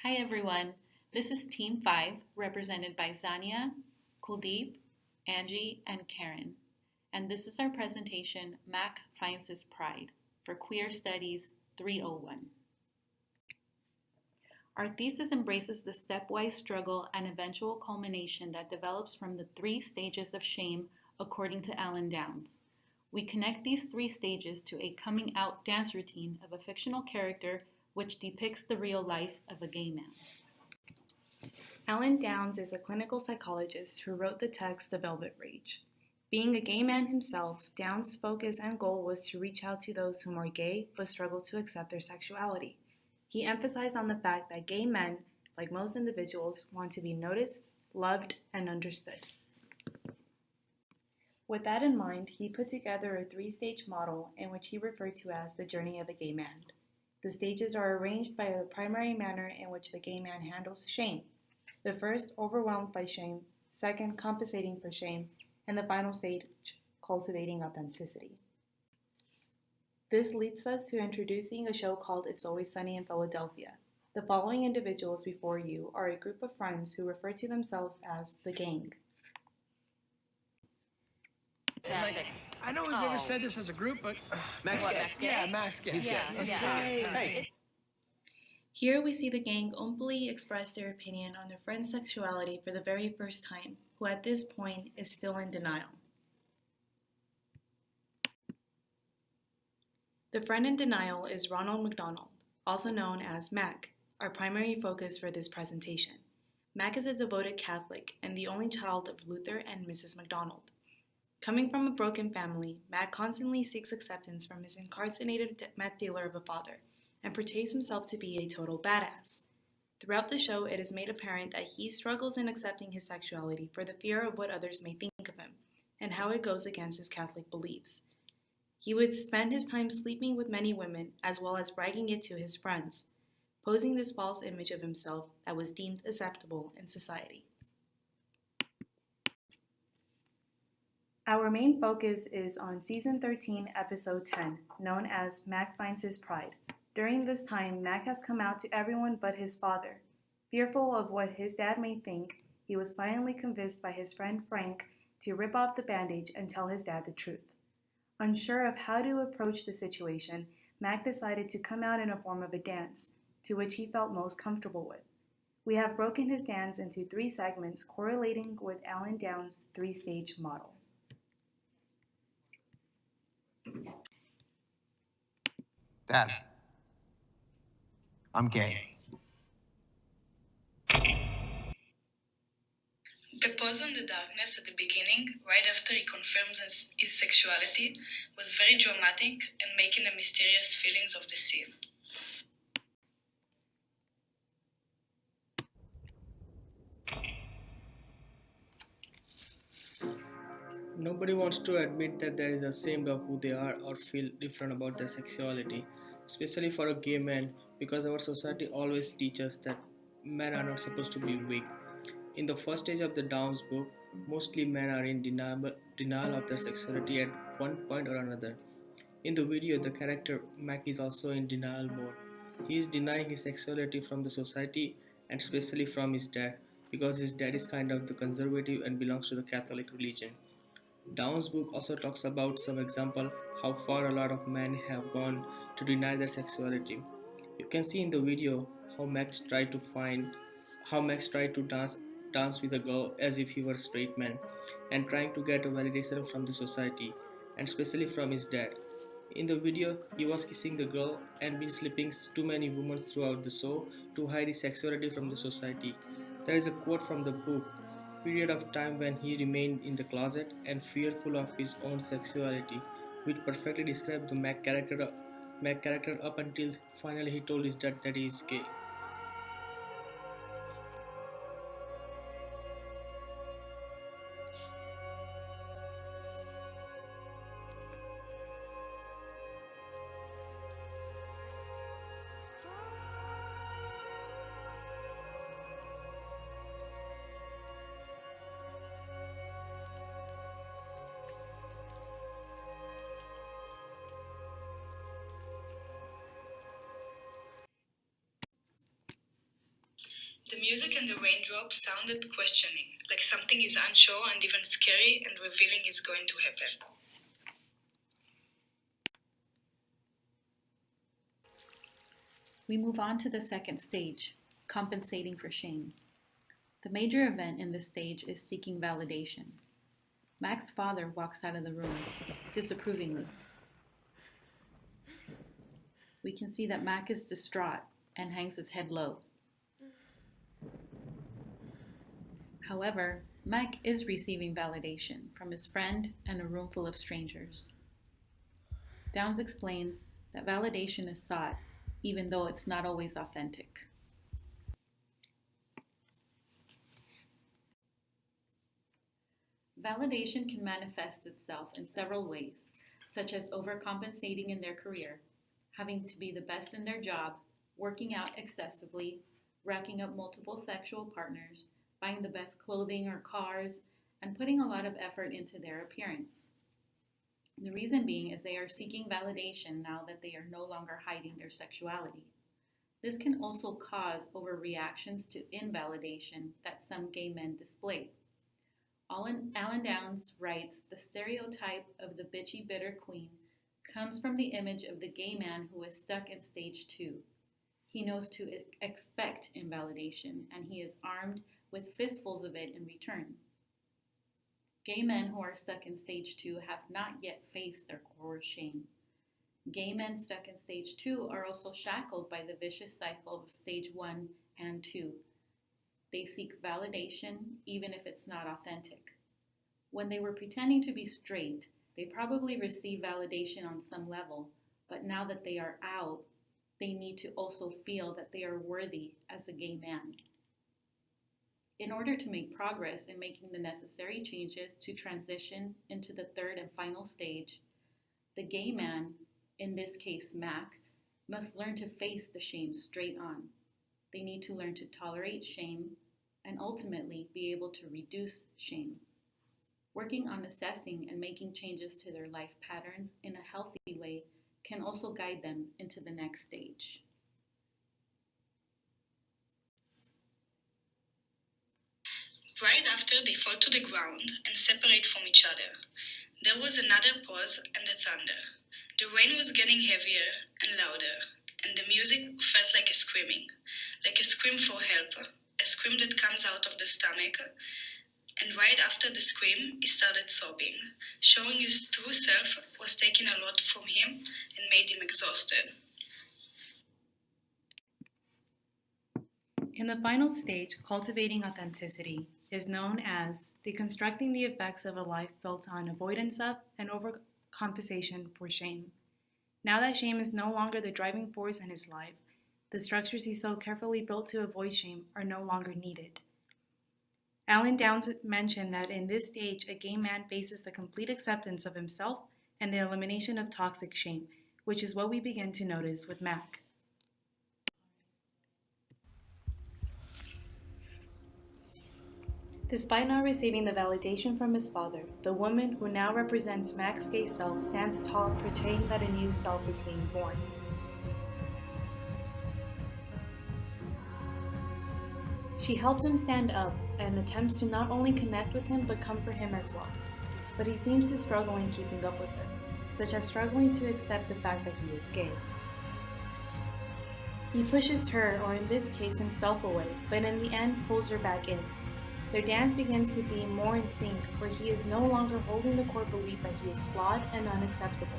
Hi everyone, this is Team 5 represented by Zania, Kuldeep, Angie, and Karen. And this is our presentation, Mac Finds His Pride, for Queer Studies 301. Our thesis embraces the stepwise struggle and eventual culmination that develops from the 3 stages of shame according to Alan Downs. We connect these 3 stages to a coming out dance routine of a fictional character which depicts the real life of a gay man. Alan Downs is a clinical psychologist who wrote the text The Velvet Rage. Being a gay man himself, Downs' focus and goal was to reach out to those whom are gay but struggle to accept their sexuality. He emphasized on the fact that gay men, like most individuals, want to be noticed, loved, and understood. With that in mind, he put together a 3-stage model in which he referred to as the journey of a gay man. The stages are arranged by the primary manner in which the gay man handles shame. The first, overwhelmed by shame, second, compensating for shame, and the final stage, cultivating authenticity. This leads us to introducing a show called It's Always Sunny in Philadelphia. The following individuals before you are a group of friends who refer to themselves as the gang. Fantastic. I know we've never said this as a group, but Max gay. Max gay? Yeah, Max gay. He's gay. Yeah. Hey. Here we see the gang openly express their opinion on their friend's sexuality for the very first time, who at this point is still in denial. The friend in denial is Ronald McDonald, also known as Mac, our primary focus for this presentation. Mac is a devoted Catholic and the only child of Luther and Mrs. McDonald. Coming from a broken family, Mac constantly seeks acceptance from his incarcerated meth dealer of a father and portrays himself to be a total badass. Throughout the show, it is made apparent that he struggles in accepting his sexuality for the fear of what others may think of him and how it goes against his Catholic beliefs. He would spend his time sleeping with many women as well as bragging it to his friends, posing this false image of himself that was deemed acceptable in society. Our main focus is on Season 13, Episode 10, known as Mac Finds His Pride. During this time, Mac has come out to everyone but his father. Fearful of what his dad may think, he was finally convinced by his friend Frank to rip off the bandage and tell his dad the truth. Unsure of how to approach the situation, Mac decided to come out in a form of a dance, to which he felt most comfortable with. We have broken his dance into 3 segments correlating with Alan Downs' 3-stage model. Dad, I'm gay. The pause in the darkness at the beginning, right after he confirms his sexuality, was very dramatic and making the mysterious feelings of the scene. Nobody wants to admit that they are ashamed of who they are or feel different about their sexuality, especially for a gay man, because our society always teaches that men are not supposed to be weak. In the first stage of the Downs book, mostly men are in denial of their sexuality at one point or another. In the video, the character Mac is also in denial mode. He is denying his sexuality from the society and especially from his dad, because his dad is kind of the conservative and belongs to the Catholic religion. Downs' book also talks about some example how far a lot of men have gone to deny their sexuality. You can see in the video how Max tried to dance with a girl as if he were a straight man and trying to get a validation from the society and especially from his dad. In the video, he was kissing the girl and been sleeping too many women throughout the show to hide his sexuality from the society. There is a quote from the book, period of time when he remained in the closet and fearful of his own sexuality, which perfectly describes the Mac character up until finally he told his dad that he is gay. music and the raindrops sounded questioning, like something is unsure and even scary and revealing is going to happen. We move on to the second stage, compensating for shame. The major event in this stage is seeking validation. Mac's father walks out of the room, disapprovingly. We can see that Mac is distraught and hangs his head low. However, Mac is receiving validation from his friend and a room full of strangers. Downs explains that validation is sought, even though it's not always authentic. Validation can manifest itself in several ways, such as overcompensating in their career, having to be the best in their job, working out excessively, racking up multiple sexual partners, buying the best clothing or cars, and putting a lot of effort into their appearance. The reason being is they are seeking validation now that they are no longer hiding their sexuality. This can also cause overreactions to invalidation that some gay men display. Alan Downs writes, "The stereotype of the bitchy bitter queen comes from the image of the gay man who is stuck in stage 2. He knows to expect invalidation, and he is armed with fistfuls of it in return. Gay men who are stuck in stage 2 have not yet faced their core shame. Gay men stuck in stage 2 are also shackled by the vicious cycle of stage 1 and 2. They seek validation even if it's not authentic. When they were pretending to be straight, they probably received validation on some level, but now that they are out, they need to also feel that they are worthy as a gay man. In order to make progress in making the necessary changes to transition into the third and final stage, the gay man, in this case Mac, must learn to face the shame straight on. They need to learn to tolerate shame and ultimately be able to reduce shame. Working on assessing and making changes to their life patterns in a healthy way can also guide them into the next stage." Right after they fall to the ground and separate from each other, there was another pause and a thunder. The rain was getting heavier and louder, and the music felt like a screaming, like a scream for help, a scream that comes out of the stomach. And right after the scream, he started sobbing, showing his true self was taking a lot from him and made him exhausted. In the final stage, cultivating authenticity is known as deconstructing the effects of a life built on avoidance of and overcompensation for shame. Now that shame is no longer the driving force in his life, the structures he so carefully built to avoid shame are no longer needed. Alan Downs mentioned that in this stage, a gay man faces the complete acceptance of himself and the elimination of toxic shame, which is what we begin to notice with Mac. Despite not receiving the validation from his father, the woman who now represents Mac's gay self stands tall, portraying that a new self is being born. She helps him stand up and attempts to not only connect with him but comfort him as well. But he seems to struggle in keeping up with her, such as struggling to accept the fact that he is gay. He pushes her, or in this case himself, away, but in the end pulls her back in. Their dance begins to be more in sync, for he is no longer holding the core belief that he is flawed and unacceptable.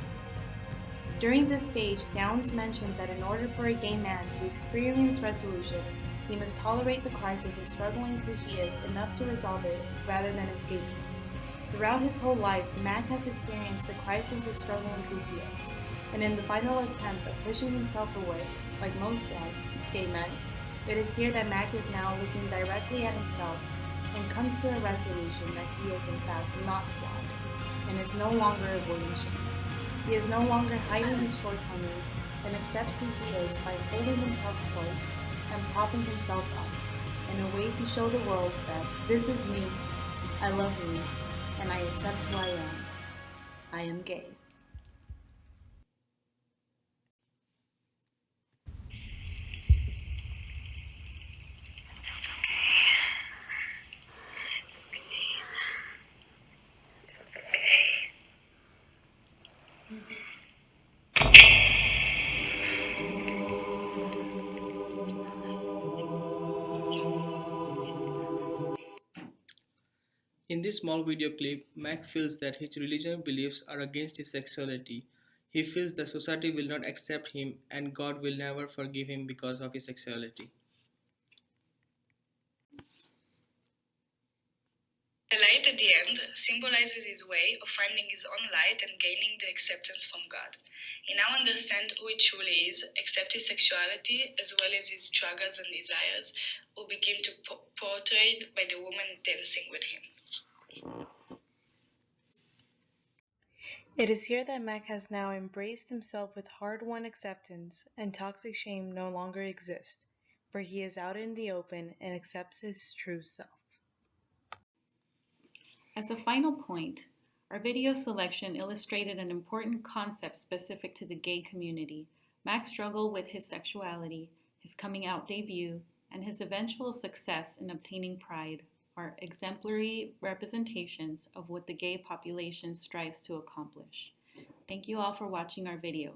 During this stage, Downs mentions that in order for a gay man to experience resolution, he must tolerate the crisis of struggling who he is enough to resolve it rather than escape it. Throughout his whole life, Mac has experienced the crisis of struggling who he is, and in the final attempt of pushing himself away, like most gay men, it is here that Mac is now looking directly at himself and comes to a resolution that he is in fact not flawed, and is no longer avoiding shame. He is no longer hiding his shortcomings and accepts who he is by holding himself close and propping himself up in a way to show the world that this is me, I love me, and I accept who I am. I am gay. In this small video clip, Mac feels that his religious beliefs are against his sexuality. He feels the society will not accept him and God will never forgive him because of his sexuality. The light at the end symbolizes his way of finding his own light and gaining the acceptance from God. He now understands who he truly is, accept his sexuality as well as his struggles and desires, will begin to portrayed by the woman dancing with him. It is here that Mac has now embraced himself with hard-won acceptance, and toxic shame no longer exists, for he is out in the open and accepts his true self. As a final point, our video selection illustrated an important concept specific to the gay community. Mac's struggle with his sexuality, his coming out debut, and his eventual success in obtaining pride are exemplary representations of what the gay population strives to accomplish. Thank you all for watching our video.